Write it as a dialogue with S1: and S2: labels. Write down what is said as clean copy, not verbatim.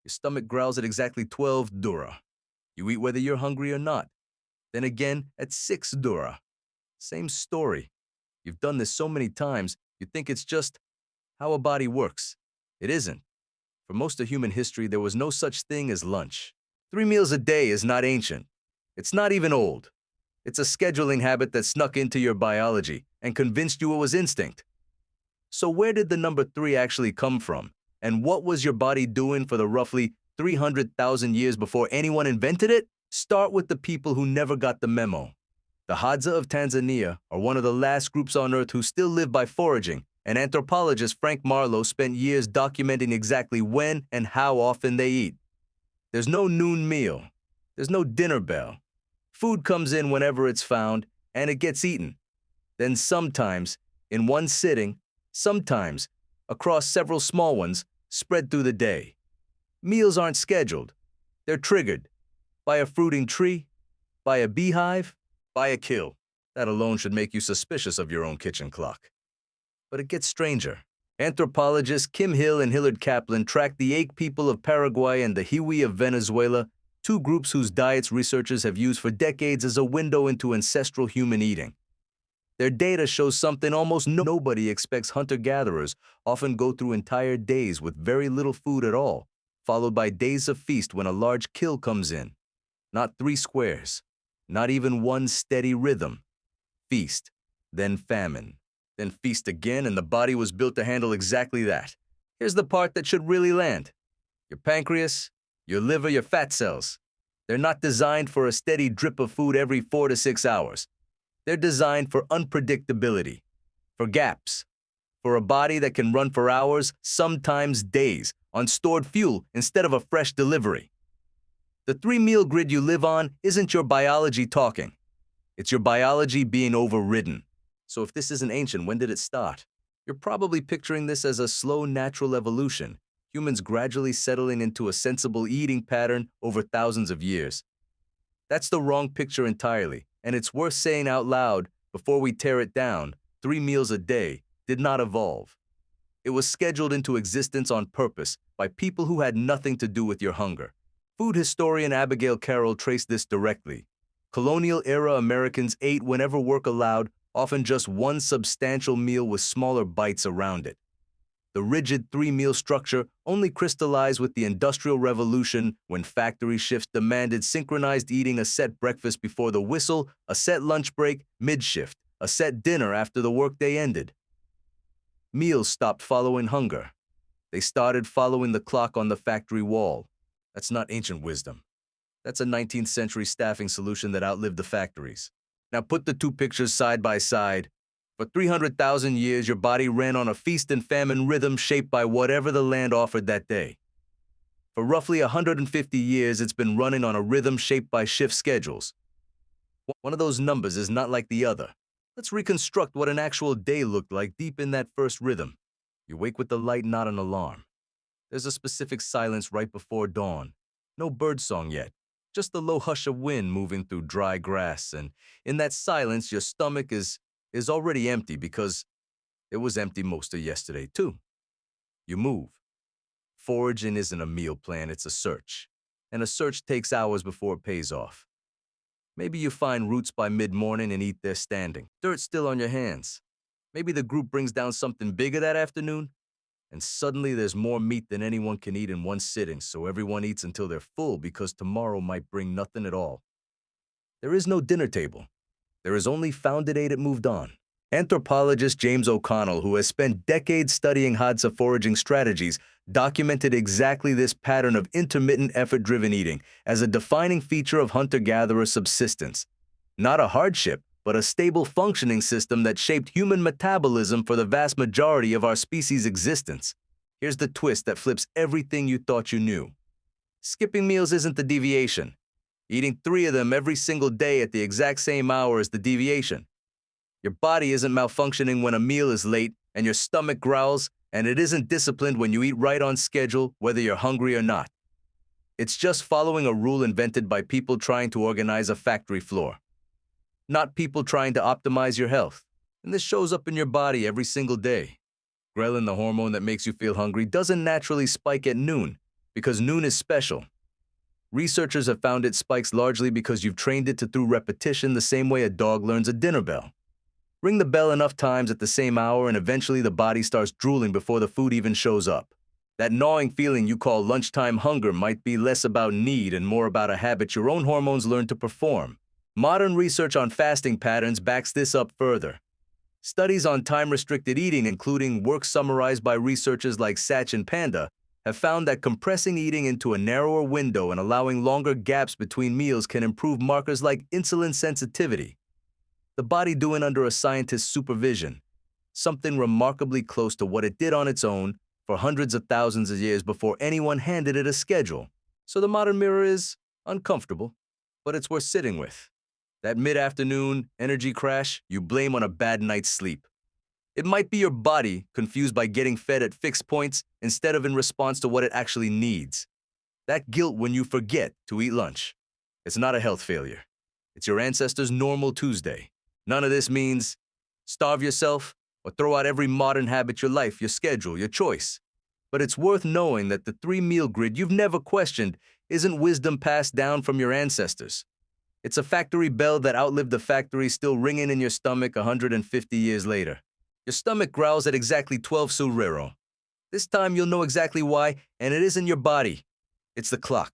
S1: Your stomach growls at exactly 12 dura. You eat whether you're hungry or not. Then again at 6 dura. Same story. You've done this so many times, you think it's just how a body works. It isn't. For most of human history, there was no such thing as lunch. 3 meals a day is not ancient. It's not even old. It's a scheduling habit that snuck into your biology and convinced you it was instinct. So where did the number 3 actually come from? And what was your body doing for the roughly 300,000 years before anyone invented it? Start with the people who never got the memo. The Hadza of Tanzania are one of the last groups on Earth who still live by foraging, and anthropologist Frank Marlowe spent years documenting exactly when and how often they eat. There's no noon meal. There's no dinner bell. Food comes in whenever it's found, and it gets eaten. Then sometimes, in one sitting, sometimes, across several small ones, spread through the day. Meals aren't scheduled. They're triggered. By a fruiting tree, by a beehive, by a kill. That alone should make you suspicious of your own kitchen clock. But it gets stranger. Anthropologists Kim Hill and Hillard Kaplan tracked the Ache people of Paraguay and the Hiwi of Venezuela, two groups whose diets researchers have used for decades as a window into ancestral human eating. Their data shows something almost nobody expects. Hunter-gatherers often go through entire days with very little food at all, followed by days of feast when a large kill comes in. Not 3 squares, not even one steady rhythm. Feast, then famine, then feast again, and the body was built to handle exactly that. Here's the part that should really land. Your pancreas, your liver, your fat cells. They're not designed for a steady drip of food every 4 to 6 hours. They're designed for unpredictability, for gaps, for a body that can run for hours, sometimes days, on stored fuel instead of a fresh delivery. The 3-meal grid you live on isn't your biology talking. It's your biology being overridden. So if this isn't ancient, when did it start? You're probably picturing this as a slow natural evolution, humans gradually settling into a sensible eating pattern over thousands of years. That's the wrong picture entirely, and it's worth saying out loud before we tear it down. 3 meals a day did not evolve. It was scheduled into existence on purpose by people who had nothing to do with your hunger. Food historian Abigail Carroll traced this directly. Colonial-era Americans ate whenever work allowed, often just one substantial meal with smaller bites around it. The rigid 3-meal structure only crystallized with the Industrial Revolution when factory shifts demanded synchronized eating: a set breakfast before the whistle, a set lunch break mid-shift, a set dinner after the workday ended. Meals stopped following hunger. They started following the clock on the factory wall. That's not ancient wisdom. That's a 19th century staffing solution that outlived the factories. Now put the two pictures side by side. For 300,000 years, your body ran on a feast-and-famine rhythm shaped by whatever the land offered that day. For roughly 150 years, it's been running on a rhythm shaped by shift schedules. One of those numbers is not like the other. Let's reconstruct what an actual day looked like deep in that first rhythm. You wake with the light, not an alarm. There's a specific silence right before dawn. No birdsong yet, just the low hush of wind moving through dry grass, and in that silence, your stomach is already empty because it was empty most of yesterday, too. You move. Foraging isn't a meal plan, it's a search. And a search takes hours before it pays off. Maybe you find roots by mid-morning and eat there standing, dirt still on your hands. Maybe the group brings down something bigger that afternoon, and suddenly there's more meat than anyone can eat in one sitting, so everyone eats until they're full because tomorrow might bring nothing at all. There is no dinner table. There is only found it, ate it, moved on. Anthropologist James O'Connell, who has spent decades studying Hadza foraging strategies, documented exactly this pattern of intermittent effort-driven eating as a defining feature of hunter-gatherer subsistence. Not a hardship, but a stable functioning system that shaped human metabolism for the vast majority of our species' existence. Here's the twist that flips everything you thought you knew. Skipping meals isn't the deviation. Eating 3 of them every single day at the exact same hour is the deviation. Your body isn't malfunctioning when a meal is late and your stomach growls, and it isn't disciplined when you eat right on schedule, whether you're hungry or not. It's just following a rule invented by people trying to organize a factory floor, not people trying to optimize your health. And this shows up in your body every single day. Ghrelin, the hormone that makes you feel hungry, doesn't naturally spike at noon. Because noon is special. Researchers have found it spikes largely because you've trained it to through repetition the same way a dog learns a dinner bell. Ring the bell enough times at the same hour and eventually the body starts drooling before the food even shows up. That gnawing feeling you call lunchtime hunger might be less about need and more about a habit your own hormones learn to perform. Modern research on fasting patterns backs this up further. Studies on time-restricted eating, including work summarized by researchers like Sach and Panda, have found that compressing eating into a narrower window and allowing longer gaps between meals can improve markers like insulin sensitivity. The body doing under a scientist's supervision, something remarkably close to what it did on its own for hundreds of thousands of years before anyone handed it a schedule. So the modern mirror is uncomfortable, but it's worth sitting with. That mid-afternoon energy crash you blame on a bad night's sleep. It might be your body confused by getting fed at fixed points instead of in response to what it actually needs. That guilt when you forget to eat lunch. It's not a health failure. It's your ancestors' normal Tuesday. None of this means starve yourself or throw out every modern habit, your life, your schedule, your choice. But it's worth knowing that the 3-meal grid you've never questioned isn't wisdom passed down from your ancestors. It's a factory bell that outlived the factory, still ringing in your stomach 150 years later. Your stomach growls at exactly 12 Surero. This time you'll know exactly why, and it isn't your body. It's the clock.